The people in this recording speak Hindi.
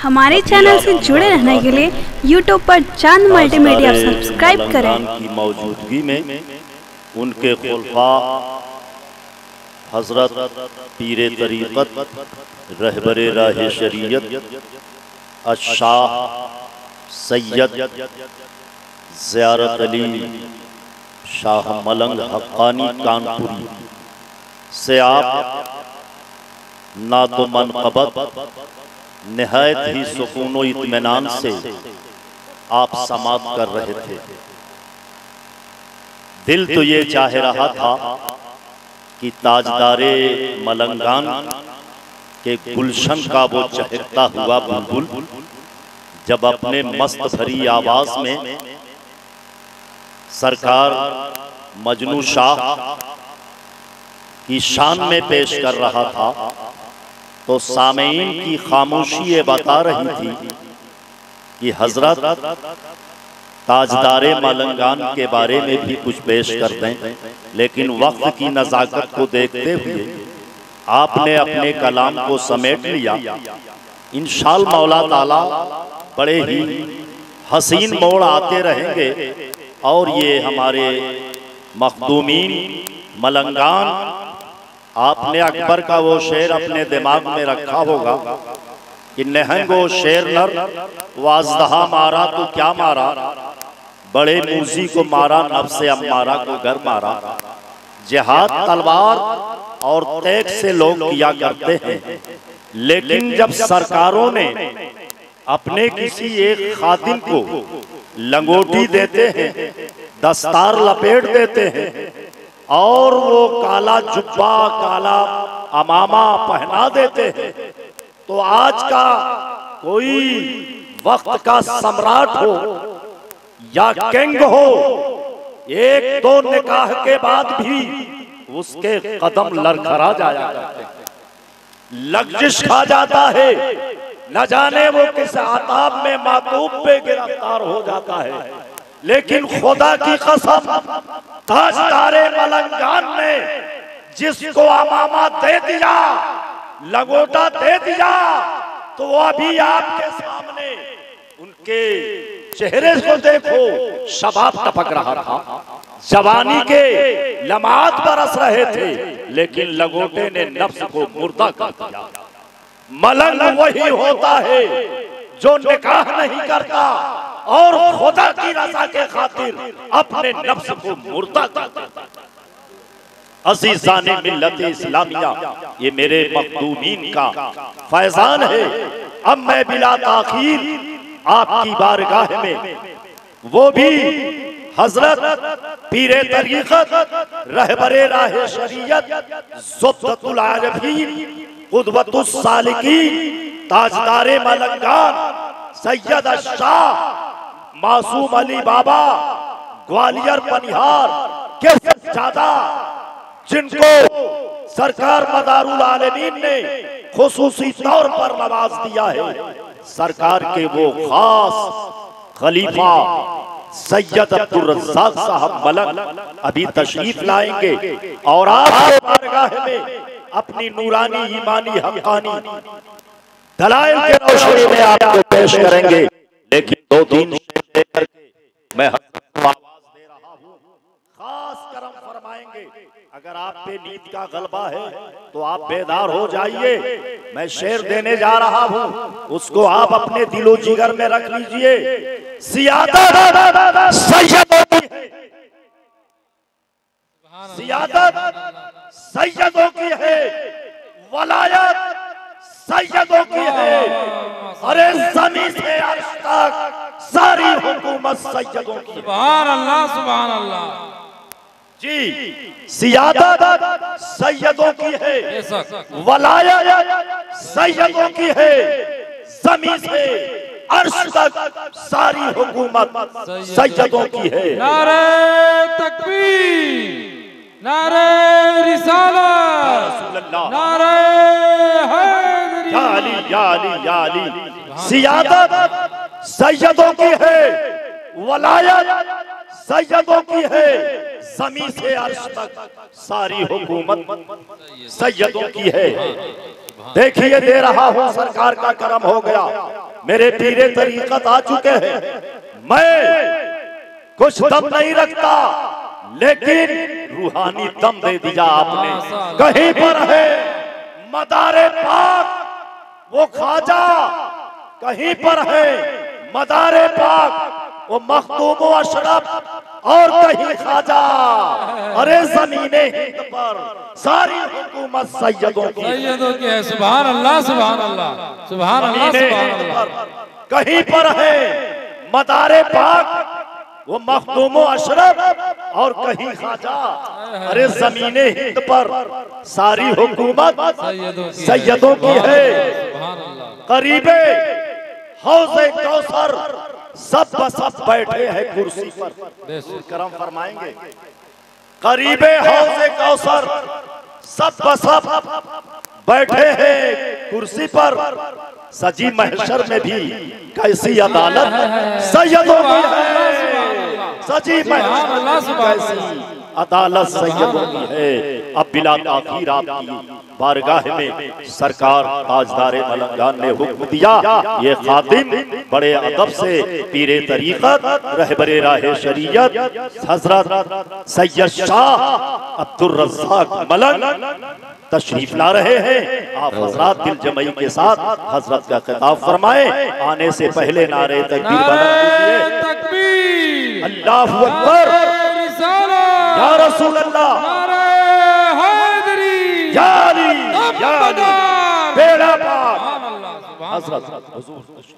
हमारे चैनल से जुड़े रहने के लिए YouTube पर चांद मल्टीमीडिया सब्सक्राइब करें। की मौजूदगी में उनके खुलफा हजरत पीरे तरीक़त रहबरे राह शरीयत अशाह सैयद ज़ियारत अली शाह मलंग हक्कानी कानपुरी से आप ना तो मनक़बत निहायत ही सुकून व इत्मीनान से आप समात कर रहे थे। दिल तो ये चाह रहा था कि ताजदारे मलंगान के गुलशन का वो चहकता हुआ बुलबुल जब अपने मस्त भरी आवाज में सरकार मजनू शाह की शान में पेश कर रहा था तो सामीन की खामोशी ये बता रही थी कि हजरत ताजदारे मलंगान के बारे में भी कुछ पेश कर दें, लेकिन वक्त की नज़ाकत को देखते हुए आपने अपने कलाम को समेट लिया। इंशाअल्लाह मौला ताला बड़े ही हसीन मोड़ आते रहेंगे और ये हमारे मखदूमीन मलंगान, आपने अकबर का वो शेर अपने दिमाग में रखा होगा कि नहंगो शेर नर वाजदहा मारा तो क्या मारा, बड़े मूजी को मारा नफ्से अम्मारा को घर मारा। जिहाद तलवार और तेग से लोग किया करते हैं, लेकिन जब सरकारों ने अपने किसी एक खादिम को लंगोटी देते हैं, दस्तार लपेट देते हैं और वो काला जुब्बा काला अमामा पहना देते हैं, तो आज का कोई वक्त का सम्राट हो या किंग हो, एक दो निकाह के बाद भी उसके कदम लड़खड़ा जाया करते हैं, लग्जिश खा जाता है, न जाने वो किस आताब में मातूब पे गिरफ्तार हो जाता है। लेकिन खुदा की कसम, ताजदारे मलंगान ने जिसको अमामा दे दिया, लंगोटा दे दिया, तो वो अभी आपके सामने उनके चेहरे को देखो, शबाब टपक रहा था, जवानी के लम्हात बरस रहे थे, लेकिन लंगोटे ने नफ्स को मुर्दा कर दिया। मलंग वही होता है जो निकाह नहीं करता और खुदा की रज़ा के खातिर अपने नफ्स को मुर्दा कर देता। अज़ीज़ाने मिल्लत इस्लामिया, ये मेरे मखदूमीन का फैजान है। अब मैं बिला ताखीर आपकी बारगाह में, वो भी हजरत पीरे तरीक़त रहबरे राह शरीयत ज़ुब्दतुल आरिफ़ीन क़ुदवतुस सालिकीन ताजदारे मलंगान सैयद शाह मासूम अली बाबा ग्वालियर पनिहार के ज्यादा, जिनको सरकार मदारुल आलमीन ने खुसूसी तौर पर नवाज दिया है, सरकार के वो खास खलीफा सैयद अब्दुल रज़्ज़ाक़ साहब मलंग अभी तशरीफ लाएंगे और आपके बारगाह में अपनी नूरानी ईमानी हक़ानी दलाइल के रोशनी में आपको पेश करेंगे। लेकिन दो तीन शेर लेकर के मैं आवाज दे रहा हूँ, खास करम फरमाएंगे। अगर आप पे नींद का गलबा है तो आप बेदार हो जाइए। मैं शेर देने जा रहा हूँ, उसको आप अपने दिलो जिगर में रख लीजिए। सियादत सैयदों की है, सियादत सैयदों की है, वलायत सैयदों की है, अरे ज़मीन से अर्श तक सारी हुकूमत सैयदों की। सुभान अल्लाह, सुभान अल्लाह जी। सियादत सैयदों की है, वलायत सैयदों की है, ज़मीन से अर्श तक सारी हुकूमत सैयदों की है। नारे तकबीर, नारे रिसालत, नारे हैदरी, या अली या अली या अली। सियादत सैयदों की है, वलायत सैयदों की है, ज़मीन से अर्श तक सारी हुकूमत सैयदों की है। देखिए दे रहा हूं, सरकार का करम हो गया। मेरे पीरे तरीकत आ चुके हैं। मैं कुछ दम नहीं रखता, लेकिन रूहानी दम दे दिया आपने। कहीं पर है मदारे पाक वो ख्वाजा, कहीं पर है मदारे पाक वो मखदूम अशरफ, और कहीं ख्वाजा। अरे जमीने हिंद पर सारी हुकूमत सैयदों की है। सुभान अल्लाह, सुभान अल्लाह, सुभान अल्लाह, सुभान अल्लाह। कहीं पर है मदारे पाक वो मखदूम अशरफ, और कहीं ख्वाजा। अरे जमीने हिंद पर सारी हुकूमत सैयदों की है। करीबे हौज़े कौसर सब बसब बैठे हैं कुर्सी पर। करम फरमाएंगे। करीबे हौज़े कौसर सब बसब बैठे हैं कुर्सी पर। सजी महशर में भी कैसी अदालत सैयदों की है। सजी महशर में कैसी अदालत सैयदों की है। अब बिला ताखीर आपकी बारगाह में सरकार ताजदारे मलंगान ने हुक्म दिया, ये खादिम बड़े अदब से पीरे तरीक़त रहबरे राहे शरीयत हजरत सैयद शाह अब्दुल रज़्ज़ाक़ मलंग तशरीफ ला रहे हैं। आप हजरात दिल जमई के साथ हजरत का खिताब फरमाए। आने से पहले नारे तकबीर बुलंद कीजिए। अल्लाहु अकबर, या रसूल अल्लाह, या अली, या अली, बेड़ा पार हजरत हुजूर।